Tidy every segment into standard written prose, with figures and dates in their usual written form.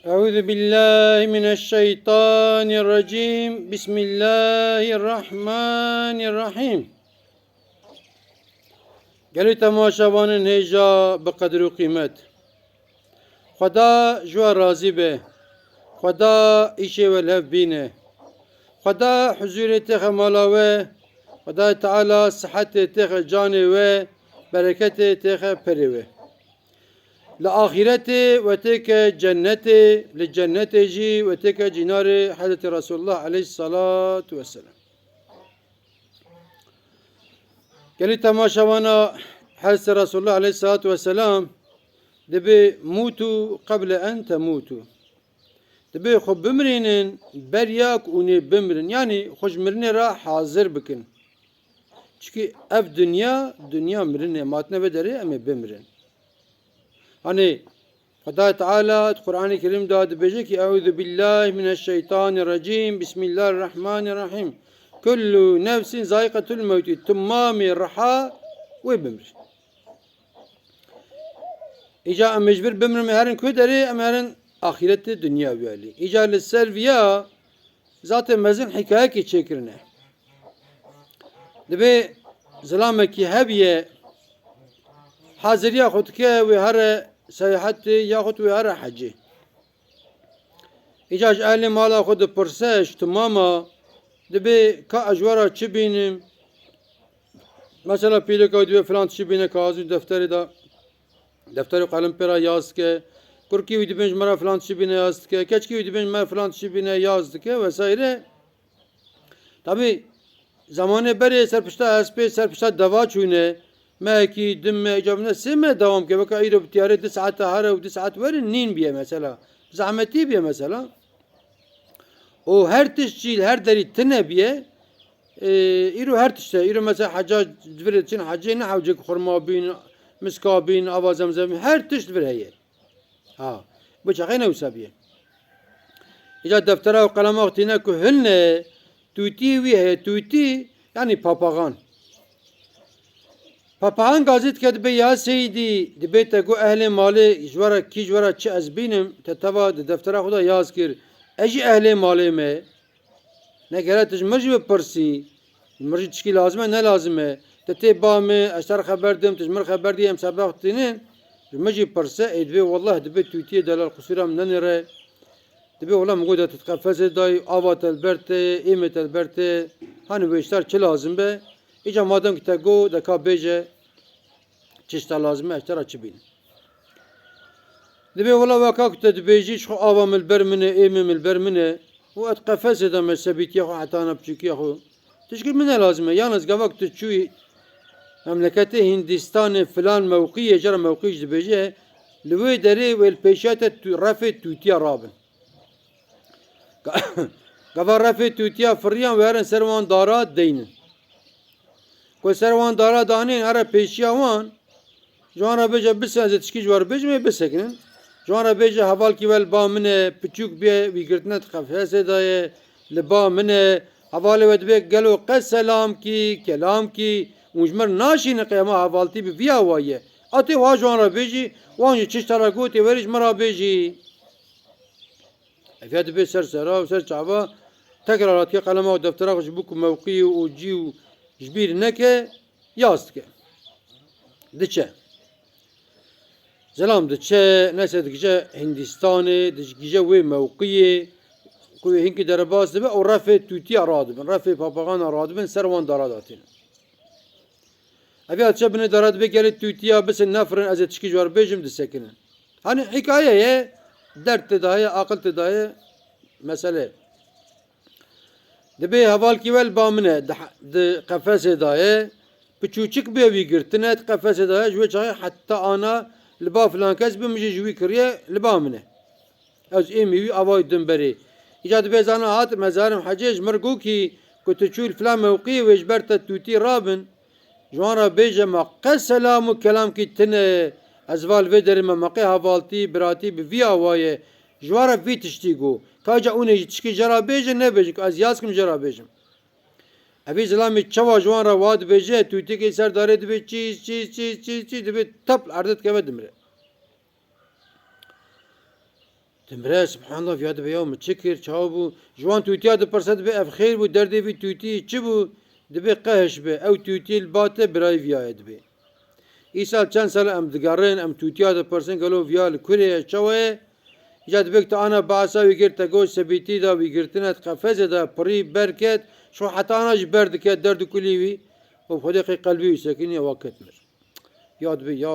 Euzu billahi mineşşeytanirracim. Bismillahirrahmanirrahim. Gelî temaşavanın heja bi qedr û qîmet. Xweda ji we razî be. Xweda îşê we li hev bîne. Xweda huzûrê te xe mala we. Xweda Teala sihetê te xe canê we, bereketê te xe perê we. Li ahiretê weteke cennetê, li cennetê jî weteke cînarê Hazretî Resulullah aleyhissalatu vesselam. Gelî temaşavana Hazretî Resulullah aleyhissalatu vesselam dibe mutu qeble en temutu. Dibe xwe bimrînin berya ku hûnê bimrin. Yani xweşmirinê ra hazir bikin. Çünkü ev dünya mirinê matine ve derê em ê bimirin. Hani Xweda Teala Kur'an-ı Kerim'de dibêje ki Euzu billahi mineşşeytanirracim. Bismillahirrahmanirrahim. Kullu nefsin zayikatul mevti. Tummamê reha wê bimir. İca em mecbur bimirin herin ku derê em herin ahirette dünya welî. İca li ser viya zaten mezin hikayekê çêkirine. Dibe zilamekî hebiye haziriya xwe dike wê here seyahatê yaxut wê here hecê. Îca ji ehlê mala xwe dipirse ji timama dibe ka ez ji we ra çi bînim? Mesela pîleka dibe filan çi bîne ka hazî defterê da defterê qelem pê ra yaz dike. Kurkî wî dibin ji me ra filan çi bîne yaz dike. Keçikî wî dibin ji me filan çi bîne yaz dike vesaire. Tabii zamanê berê serpişta hespê serpişta deva çûne. Mekî dimme icabına seme devam ke veka îro tiyare 2 saat hare û 2 saat verin nîn biye mesela. Zahmetî biye mesela. O her tişçî her derî tine biye îro her tişte îro mesela hecca divir için hecê ne hewcek xurma bîn miska bîn ava zemzem her tişt vir heye. Ha bu çaxê newsa biye. İca deftera û qelema xtîne ku hilne tûtî wî heye tûtî yani papagan. Papağan gazet ke dibe ya seyidî dibe te gu ehlê malê ji we re kî ji we re çi ez bînim te teva di deftera xwe de yaz kir. Ez jî ehlê malê me. Negere tu ji min jî bipirsî. Min jî tişkî lazim e ne lazim e. Te tê ba me ez te re xeber dim tu ji min xeber dî em sebeh xwînin. Ji min jî pirse ê dibe wallah dibe tûtiyê delal qusîra min nenêre. Dibe wallah min got tu qefesê dayî ava te li ber tê êmê te li ber tê. Hani bu işler çi lazim be. İca madem ki te go de ka bêje çişta lazim e eştera çi bîn. Dibe wala weka ku te dibêjî ji xwe ava min li ber min e êmê min li ber min e û et qefesê de me sebîtiya xwe hetana biçûkiya xwe. Tişkî min ne lazim e yalnız gavak tu çûyî memleketê Hindistanê filan mewqiyê jera mewqî ji dibêje li wê derê wê li pêşiya te refê tûtiya rabin. Gava refê tûtiya firiyan wê herin ser wan dara deynin. Ku ser wan dara danên here pêşiya wan ji wan re bêje bisin ez ê tişkî ji we re bêjim ê bisekinin. Ji wan re bêje hevalkî we li ba min e piçûk bê wî girtine di qefesê de ye li ba min e hevalê we dibe gelo qet selam kî kelam kî û ji min naşîne qiyama hevaltî bi vîya wa ye. Atê wa ji wan re bêjî wan jî çişta re gotê werî ji min ra bêjî. Ev dibe ser sera û ser çava tekrar hatiye qelema û deftera xwe ji bo ku mewqî û cî û ji bîr neke yaz dike. Diçe. Zelam diçe nese dikice Hindistanê dikice wê mewqiyê ku hinkî derebas dibe û refê tûtiya radibin. Refê papagana radibin ser wan dara datînin. Evî çe binê dara dibe gelê tûtiya bisin nefirin ez ê tişkî ji we re bêjim disekinin. Hani hikaye ye dert te daye aqil te daye mesele. Dibe hevalkî we li ba min e di qefesê daye piçûçik bê wî girtine di qefesê daye ji wê çaxê heta ana li ba filan kes bi min jî ji wî kiriye li ba min e. Ez êmî wî avayî din berê. Îca dibe zana hat mezarım hecê ji mir gokî ku tu çû li filan mewqiyê wê ji ber te tûtî rabin ji wan re bêje me qet selam û kelam kî tune ez val vê derê me meqê hevaltî biratî bi vîya wa ye ji wan re vî tiştî got. Kaca hûnê jî tişkî jera bêje nebêjin ku ez yaz kim jera bêjim. Evî zilamê çawa ji wan re wa dibêje tûtiyekê ser darê dibe çîz çîz çîz çîz çîz dibe tap erdê dikeve dimre. تمره سبحان الله فيها دبي يوم تشكر شابو جوان توتيا دبرسد بي اف خير بو دردي في توتي چبو دبي قهش بي او توتي الباته براي فيها دبي إيسال چند سال ام دگرين ام توتيا دبرسن قالو فيها الكوريا شوه جد بكت انا بعثا ويگرت گوش سبيتي دا ويگرتنت قفزه دا بري بركت شو حتى انا جبرد كت درد كليوي وبخدقي قلبي وسكيني وقت مر ياد بي يا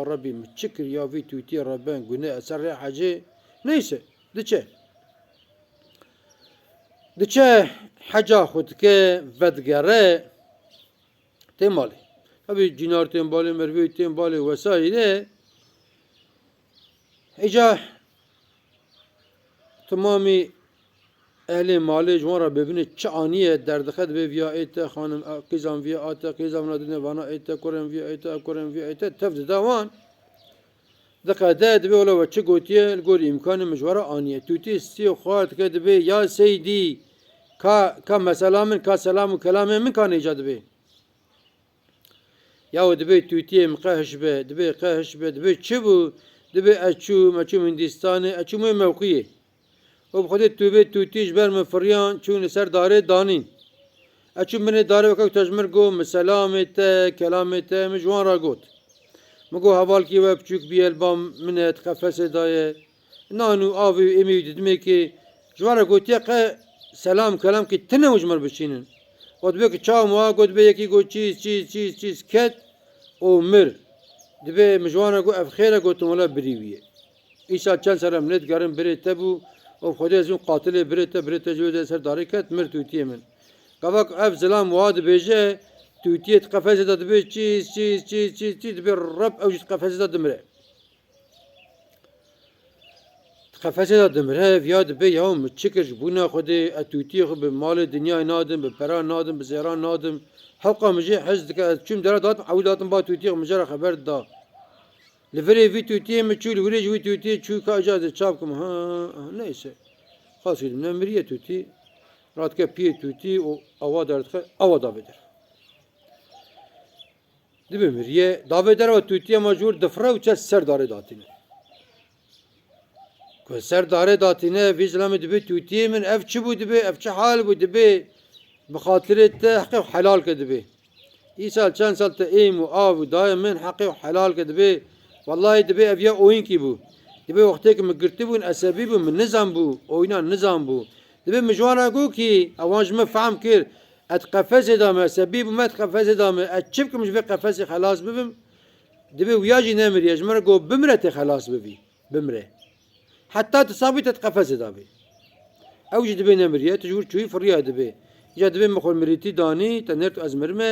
ربي متشكر يا في توتي ربان قلنا اسر حاجه نيسه دچه حاجه خود که ودگره تمالي ابي جينار تمالي مروي تمالي وسايله اجا تمامي اهل مالی جوان را ببینه چه آنیه در دخت به ویا ایت خانم قیزم ویا آتا قیزم نادنه وانا ایت کرم ویا ایت کرم ویا ایت تفت دوان دقیقه دبی ولی و چه گوتیه الگوری امکان مجوره آنیه توتی سی و خواهد که دبی یا سیدی که مثلا من که سلام و کلام من کان ایجاد بی یا دبی توتی مقهش به دبی قهش به دبی چه بو دبی اچو هندستانه اچو موقعیه و بخودی توبه توتیش بر مفریان چون سر داره دانین اچو من داره وقت تجمر گو مسلامت کلامت مجوان را گوت مگو حوال کی و بچوک بیل بام منت قفس دایه نانو آوی امی دیدمی که جوان را گوتیه که سلام کلام که تنه مجمر بچینن قد به که چاو ما قد به یکی گو چیز کت او مر دبه مجوان را گو افخیره گوتم ولا بریویه ایسا چند سرم نت گرم بری تبو و خودی از اون قاتل برت جوید سر داری کت مر توتیه من قبق اف زلام واد بیجه توتیه قفزه داد به چیز به رب اوجد قفزه داد مره قفزه داد مره ویاد به یوم چکرش بونا خودی توتیه خود به مال دنیا نادم به پران نادم به زیران نادم حقا مجه حزد که چون داره دادم عوداتم با توتیه مجره خبر دا لفری وی توتیه مچول وری جوی توتیه چو که اجازه چاپ کم ها نیسه خاص کدیم نمریه توتی رات که پیه توتی و آوا دارد خیلی آوا دا بدر دی بمریه دا بدر و توتیه مجبور دفره و چه سر داره داتینه که سر داره داتینه وی زلمه دبی توتیه من اف چی بود دبی اف چه حال بود دبی بخاطرت حقی حلال که دبی ای سال چند سال تا ایم و آو و دای من حقی حلال که دبی والله دبی اویا اوین کی بو دبی وقتی که مگرتی بون عصبی بو من نظام بو اوینا نظام بو دبی مجوانا گو کی اوانج مفهم کر ات قفز دامه عصبی بو مت قفز دامه ات چپ که مش به قفز خلاص ببم دبی ویاجی نمری اجمر گو بمره ت خلاص ببی بمره حتی تصابی ت قفز دامه اوج دبی نمریه تجور چوی فریا دبی جا دبی مخول مریتی دانی تنرت از مرمه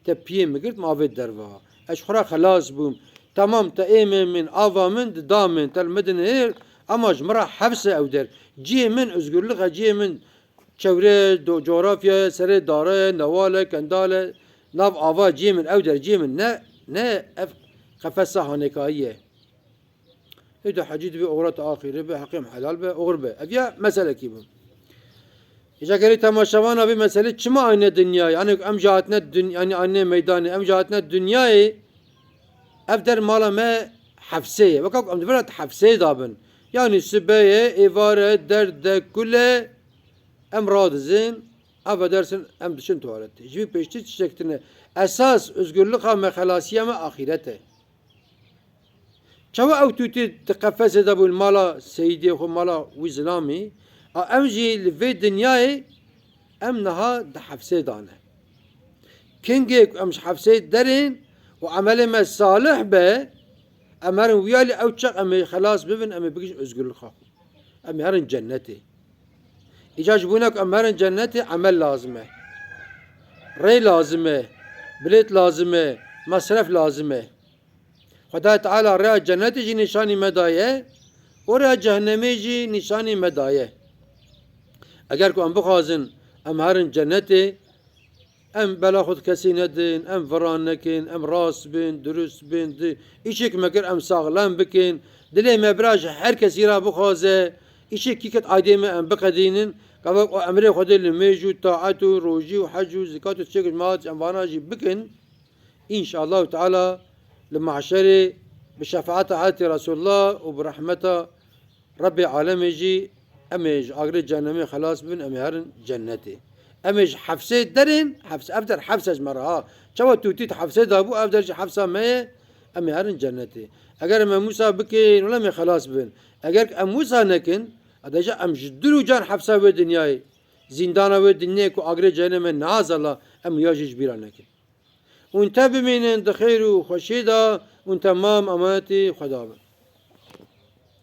تپیه مگرد ماوید دروا اشخرا خلاص بوم تمام تا ایمن من آوا من دامن تل مدنه اما جمرا حبس او در جی من özgürlük جی من çevre coğrafya sere dare nevale kendale nav ava جی من او در جی من ne اف قفصه هانکایه هيدا حديد به أورات آخرة به حقيم حلال به أغر به أبيا مسألة كيبون إذا قريت تماشاوانا في مسألة شما aynı dünya yani أم جاتنا الدنيا يعني aynı meydanı أم جاتنا الدنيا أفدر مالا ما حفسية وكاك أم دفرت حفسية دابن يعني سباية إيفارة درد كله أم رادزين أفدرسن أم دشن توالت جبي بيشتي تشتكتنا أساس özgürlükها ما خلاصية ما آخرته شو أو توتي تقفز دابو المالا سيدي خو مالا وزلامي أم جي لفي دنياي أم نها دحفسية دانه كينجيك أمش حفسية درين وعمل ما صالح به أمرن ويالي أو تشق أمي خلاص ببن أمي بقيش أزقل الخاف أمي هرن جنتي إجا جبونك أمرن جنتي عمل لازمه ري لازمه بليت لازمه مصرف لازمه خدا تعالى رأى جنتي جي نشاني مدايه ورأى جهنمي جي نشاني مدايه اگر کو أم بخازن أم هرن جنتي ام بلا خود کسی ندین ام فران نکن ام راس بین درست بین ایشک مگر ام ساغلام بکن دلی مبراج هر کسی را بخوازه ایشک کی کت عادی ام بقدینن قبل امر خود لمیجو طاعت و روزی و حج و زکات و چیک مات ام واناجی بکن ان شاء الله تعالی لمعشر بشفاعت حضرت رسول الله وبرحمته رب عالم جي أميج أغري جهنمي خلاص بن أمي هرن جنتي أميج حفسة درين حفس أفدر حفسة مرها شو توتيت حفسة دابو أفدر حفسة ما أمي هرن جنتي أجر ما موسى بكين ولا مي خلاص بن أجر أم موسى نكن أدجا أم جدلو جان حفسة ودنياي زندانا ودنيا كو أغري جهنم نازلا أم ياجج بيرا نكن وانت بمين دخير وخشيدا وانت مام أماتي خدابه